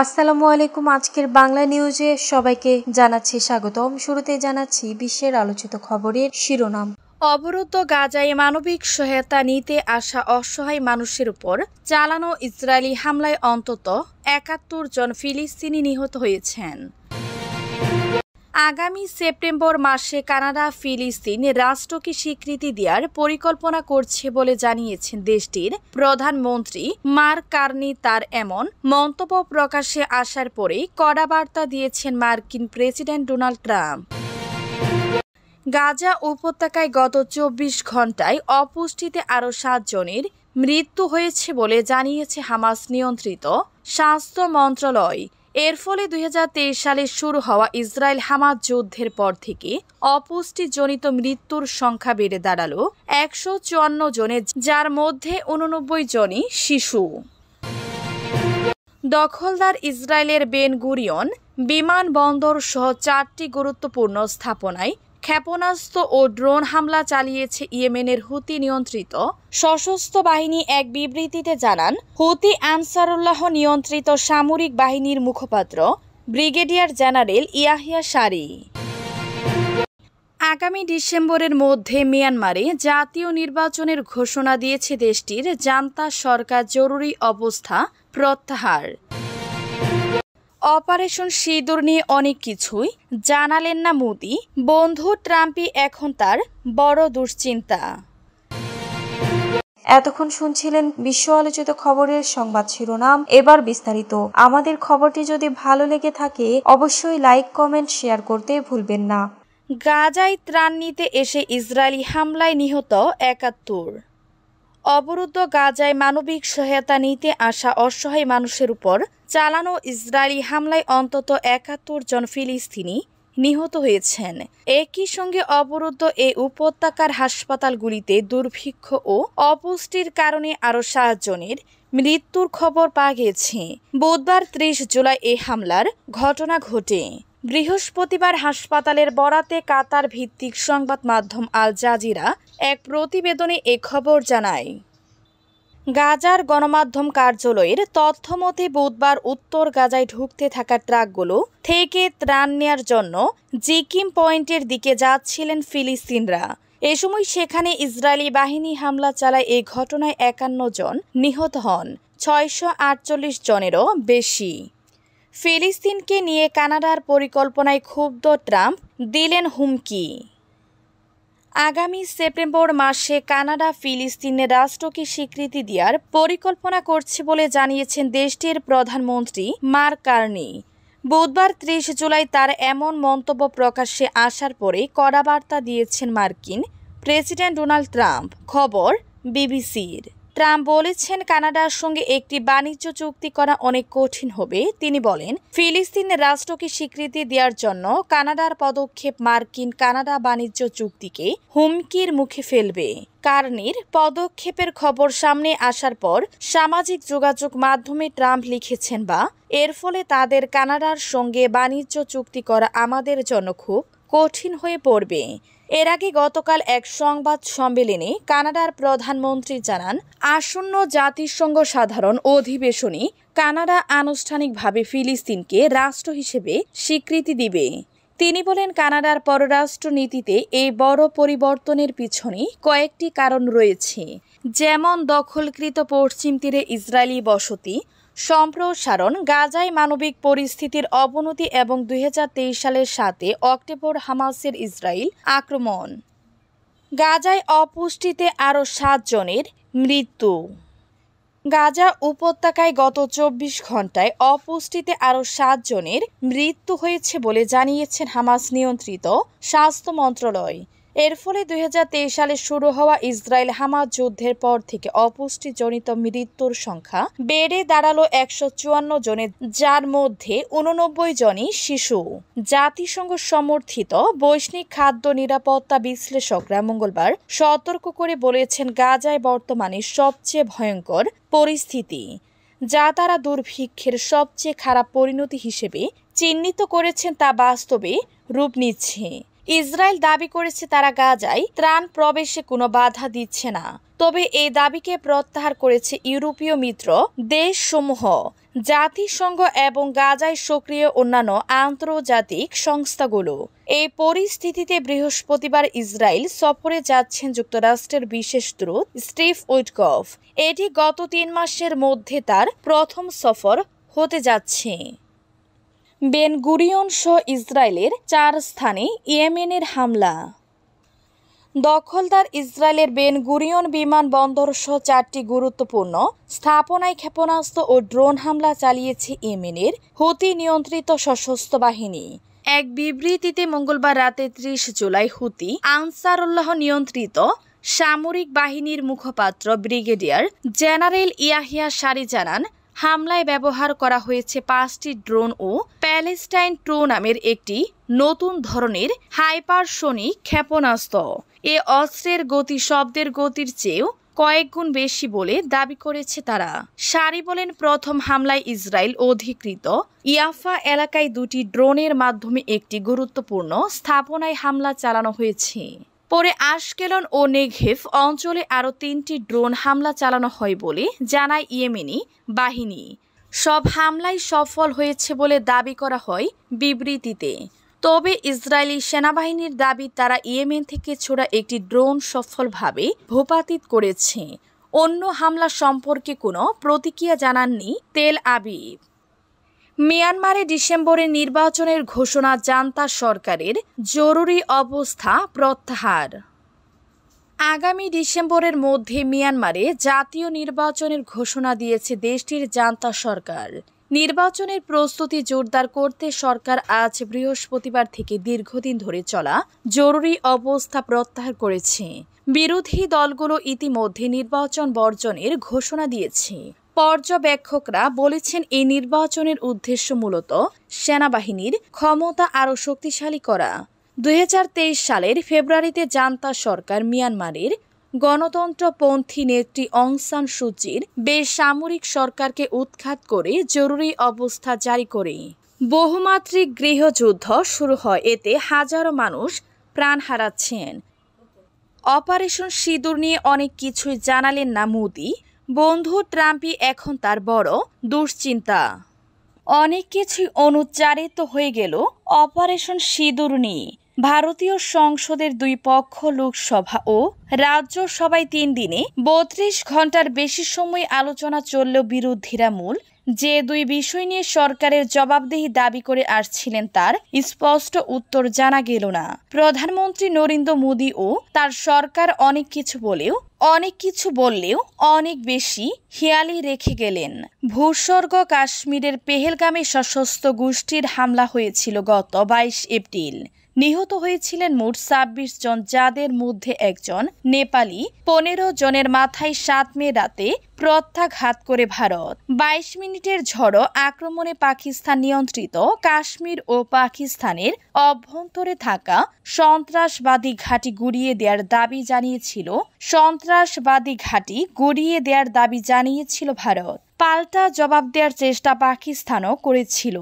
আসসালামু আলাইকুম। আজকের বাংলা নিউজে সবাইকে জানাচ্ছি স্বাগতম। শুরুতে জানাচ্ছি বিশ্বের আলোচিত খবরের শিরোনাম। অবরুদ্ধ গাজায় মানবিক সহায়তা নিতে আসা অসহায় মানুষের উপর চালানো ইসরায়েলি হামলায় অন্তত ৭১ জন ফিলিস্তিনি নিহত হয়েছেন। আগামী সেপ্টেম্বর মাসে কানাডা ফিলিস্তিন রাষ্ট্রকে স্বীকৃতি দেওয়ার পরিকল্পনা করছে বলে জানিয়েছেন দেশটির প্রধানমন্ত্রী মার্ক কার্নি। তার এমন মন্তব্য প্রকাশ্যে আসার পরেই কড়া বার্তা দিয়েছেন মার্কিন প্রেসিডেন্ট ডোনাল্ড ট্রাম্প। গাজা উপত্যকায় গত ২৪ ঘণ্টায় অপুষ্টিতে আরও ৭ জনের মৃত্যু হয়েছে বলে জানিয়েছে হামাস নিয়ন্ত্রিত স্বাস্থ্য মন্ত্রণালয়। এর ফলে ২০২৩ সালে শুরু হওয়া ইসরায়েল হামাস যুদ্ধের পর থেকে অপুষ্টিজনিত মৃত্যুর সংখ্যা বেড়ে দাঁড়ালো ১৫৪ জনে, যার মধ্যে ৮৯ জনই শিশু। দখলদার ইসরায়েলের বেন গুরিয়ন বিমানবন্দর সহ ৪টি গুরুত্বপূর্ণ স্থাপনায় ক্ষেপণাস্ত্র ও ড্রোন হামলা চালিয়েছে ইয়েমেনের হুতি নিয়ন্ত্রিত সশস্ত্র বাহিনী। এক বিবৃতিতে জানান, হুতি আনসারুল্লাহ নিয়ন্ত্রিত সামরিক বাহিনীর মুখপাত্র ব্রিগেডিয়ার জেনারেল ইয়াহিয়া সারি। আগামী ডিসেম্বরের মধ্যে মিয়ানমারে জাতীয় নির্বাচনের ঘোষণা দিয়েছে দেশটির জান্তা সরকার। জরুরি অবস্থা প্রত্যাহার। অপারেশন সিঁদুর নিয়ে অনেক কিছুই জানালেন না মোদি। বন্ধু ট্রাম্পই এখন তার বড় দুশ্চিন্তা। এতক্ষণ শুনছিলেন বিশ্ব আলোচিত খবরের সংবাদ শিরোনাম। এবার বিস্তারিত। আমাদের খবরটি যদি ভালো লেগে থাকে অবশ্যই লাইক, কমেন্ট, শেয়ার করতে ভুলবেন না। গাজায় ত্রাণ নিতে এসে ইসরায়েলি হামলায় নিহত ৭১। অবরুদ্ধ গাজায় মানবিক সহায়তা নিতে আসা অসহায় মানুষের উপর চালানো ইসরায়েলি হামলায় অন্তত ৭১ জন ফিলিস্তিনি নিহত হয়েছেন। একই সঙ্গে অবরুদ্ধ এই উপত্যকার হাসপাতালগুলিতে দুর্ভিক্ষ ও অপুষ্টির কারণে আরও ৭ জনের মৃত্যুর খবর পাওয়া গেছে। বুধবার ৩০ জুলাই এই হামলার ঘটনা ঘটে। বৃহস্পতিবার হাসপাতালের বরাতে কাতার ভিত্তিক সংবাদ মাধ্যম আল জাজিরা এক প্রতিবেদনে এ খবর জানায়। গাজার গণমাধ্যম কার্যালয়ের তথ্য মতে বুধবার উত্তর গাজায় ঢুকতে থাকা ট্রাকগুলো থেকে ত্রাণ নেয়ার জন্য জিকিম পয়েন্টের দিকে যাচ্ছিলেন ফিলিস্তিনরা। এ সময় সেখানে ইসরায়েলি বাহিনী হামলা চালায়। এই ঘটনায় ৫১ জন নিহত হন, ৬৪৮ জনেরও বেশি। ফিলিস্তিনকে নিয়ে কানাডার পরিকল্পনায় ক্ষুব্ধ ট্রাম্প দিলেন হুমকি। আগামী সেপ্টেম্বর মাসে কানাডা ফিলিস্তিনের রাষ্ট্রকে স্বীকৃতি দেওয়ার পরিকল্পনা করছে বলে জানিয়েছেন দেশটির প্রধানমন্ত্রী মার্ক কার্নি। বুধবার ৩০ জুলাই তার এমন মন্তব্য প্রকাশ্যে আসার পরে কড়া বার্তা দিয়েছেন মার্কিন প্রেসিডেন্ট ডোনাল্ড ট্রাম্প। খবর বিবিসির। ট্রাম্প বলেছেন, কানাডার সঙ্গে একটি বাণিজ্য চুক্তি করা অনেক কঠিন হবে। তিনি বলেন, ফিলিস্তিনের রাষ্ট্রকে স্বীকৃতি দেওয়ার জন্য কানাডার পদক্ষেপ মার্কিন কানাডা বাণিজ্য চুক্তিকে হুমকির মুখে ফেলবে। কার্নির পদক্ষেপের খবর সামনে আসার পর সামাজিক যোগাযোগ মাধ্যমে ট্রাম্প লিখেছেন, এর ফলে তাদের কানাডার সঙ্গে বাণিজ্য চুক্তি করা আমাদের জন্য খুব কঠিন হয়ে পড়বে। এর আগে গতকাল এক সংবাদ সম্মেলনে কানাডার প্রধানমন্ত্রী জানান, আসন্ন জাতিসংঘ সাধারণ অধিবেশনে কানাডা আনুষ্ঠানিকভাবে ফিলিস্তিনকে রাষ্ট্র হিসেবে স্বীকৃতি দিবে। তিনি বলেন, কানাডার পররাষ্ট্র নীতিতে এই বড় পরিবর্তনের পিছনে কয়েকটি কারণ রয়েছে, যেমন দখলকৃত পশ্চিম তীরে ইসরায়েলি বসতি সম্প্রসারণ, গাজায় মানবিক পরিস্থিতির অবনতি এবং ২০২৩ সালের ৭ অক্টোবর হামাসের ইসরায়েল আক্রমণ। গাজায় অপুষ্টিতে আরও ৭ জনের মৃত্যু। গাজা উপত্যকায় গত ২৪ ঘণ্টায় অপুষ্টিতে আরও ৭ জনের মৃত্যু হয়েছে বলে জানিয়েছেন হামাস নিয়ন্ত্রিত স্বাস্থ্য মন্ত্রণালয়। এর ফলে ২০২৩ সালে শুরু হওয়া ইসরায়েল হামাস যুদ্ধের পর থেকে অপুষ্টিজনিত মৃত্যুর সংখ্যা বেড়ে দাঁড়ালো ১৫৪ জনের, যার মধ্যে ৮৯ জনই শিশু। জাতিসংঘ সমর্থিত বৈশ্বিক খাদ্য নিরাপত্তা বিশ্লেষকরা মঙ্গলবার সতর্ক করে বলেছেন, গাজায় বর্তমানে সবচেয়ে ভয়ঙ্কর পরিস্থিতি, যা তারা দুর্ভিক্ষের সবচেয়ে খারাপ পরিণতি হিসেবে চিহ্নিত করেছেন, তা বাস্তবে রূপ নিচ্ছে। ইসরায়েল দাবি করেছে তারা গাজায় ত্রাণ প্রবেশে কোনো বাধা দিচ্ছে না। তবে এই দাবিকে প্রত্যাহার করেছে ইউরোপীয় মিত্র দেশসমূহ, জাতিসংঘ এবং গাজায় সক্রিয় অন্যান্য আন্তর্জাতিক সংস্থাগুলো। এই পরিস্থিতিতে বৃহস্পতিবার ইসরায়েল সফরে যাচ্ছেন যুক্তরাষ্ট্রের বিশেষ দূত স্টিভ উইটকফ। এটি গত 3 মাসের মধ্যে তার প্রথম সফর হতে যাচ্ছে। বেন গুরিয়ন সহ ইসরায়েলের 4 স্থানে ইয়েমেনের হামলা। দখলদার ইসরায়েলের বেন গুরিয়ন বিমানবন্দর সহ 4টি গুরুত্বপূর্ণ স্থাপনায় ক্ষেপণাস্ত্র ও ড্রোন হামলা চালিয়েছে ইয়েমেনের হুতি নিয়ন্ত্রিত সশস্ত্র বাহিনী। এক বিবৃতিতে মঙ্গলবার রাতে 30 জুলাই হুতি আনসারুল্লাহ নিয়ন্ত্রিত সামরিক বাহিনীর মুখপাত্র ব্রিগেডিয়ার জেনারেল ইয়াহিয়া সারি জানান, হামলায় ব্যবহার করা হয়েছে 5টি ড্রোন ও প্যালেস্টাইন ট্রু নামের একটি নতুন ধরনের হাইপারসোনিক ক্ষেপণাস্ত্র। এ অস্ত্রের গতি শব্দের গতির চেয়েও কয়েক গুণ বেশি বলে দাবি করেছে তারা। সারি বলেন, প্রথম হামলায় ইসরায়েল অধিকৃত ইয়াফা এলাকায় 2টি ড্রোনের মাধ্যমে একটি গুরুত্বপূর্ণ স্থাপনায় হামলা চালানো হয়েছে। পরে আশকেলন ও নেঘেভ অঞ্চলে আরও 3টি ড্রোন হামলা চালানো হয় বলে জানায় ইয়েমেনি বাহিনী। সব হামলাই সফল হয়েছে বলে দাবি করা হয় বিবৃতিতে। তবে ইসরায়েলি সেনাবাহিনীর দাবি, তারা ইয়েমেন থেকে ছোড়া একটি ড্রোন সফলভাবে ভূপাতিত করেছে। অন্য হামলা সম্পর্কে কোনো প্রতিক্রিয়া জানাননি তেল আবিব। মিয়ানমারে ডিসেম্বরে নির্বাচনের ঘোষণা, জান্তা সরকারের জরুরি অবস্থা প্রত্যাহার। আগামী ডিসেম্বরের মধ্যে মিয়ানমারে জাতীয় নির্বাচনের ঘোষণা দিয়েছে দেশটির জান্তা সরকার। নির্বাচনের প্রস্তুতি জোরদার করতে সরকার আজ বৃহস্পতিবার থেকে দীর্ঘদিন ধরে চলা জরুরি অবস্থা প্রত্যাহার করেছে। বিরোধী দলগুলো ইতিমধ্যে নির্বাচন বর্জনের ঘোষণা দিয়েছে। পর্যবেক্ষকরা বলেছেন, এই নির্বাচনের উদ্দেশ্য মূলত সেনাবাহিনীর ক্ষমতা আরও শক্তিশালী করা। 2023 সালের ফেব্রুয়ারিতে জান্তা সরকার মিয়ানমারের গণতন্ত্রপন্থী নেত্রী অং সান সুচির বেসামরিক সরকারকে উৎখাত করে জরুরি অবস্থা জারি করে। বহুমাত্রিক গৃহযুদ্ধ শুরু হয়, এতে হাজারো মানুষ প্রাণ হারাচ্ছেন। অপারেশন সিঁদুর নিয়ে অনেক কিছুই জানালেন না মোদি। বন্ধু ট্রাম্পই এখন তার বড় দুশ্চিন্তা। অনেক কিছুই অনুচ্চারিত হয়ে গেল অপারেশন সিঁদুর নিয়ে। ভারতীয় সংসদের 2 পক্ষ লোকসভা ও রাজ্যসভায় 3 দিনে 32 ঘন্টার বেশি সময় আলোচনা চললেও বিরোধীরা মূল যে 2 বিষয় নিয়ে সরকারের জবাবদিহি দাবি করে আসছিলেন তার স্পষ্ট উত্তর জানা গেল না। প্রধানমন্ত্রী নরেন্দ্র মোদী ও তার সরকার অনেক কিছু বললেও অনেক বেশি হেয়ালি রেখে গেলেন। ভূস্বর্গ কাশ্মীরের পেহেলগামে সশস্ত্র গোষ্ঠীর হামলা হয়েছিল গত 22 এপ্রিল। নিহত হয়েছিলেন মোট 26 জন, যাদের মধ্যে একজন নেপালি। 15 জনের মাথায় 7 মে রাতে প্রত্যাঘাত করে ভারত। 22 মিনিটের ঝড়ো আক্রমণে পাকিস্তান নিয়ন্ত্রিত কাশ্মীর ও পাকিস্তানের অভ্যন্তরে থাকা সন্ত্রাসবাদী ঘাঁটি গুড়িয়ে দেওয়ার দাবি জানিয়েছিল ভারত। পাল্টা জবাব দেওয়ার চেষ্টা পাকিস্তানও করেছিল।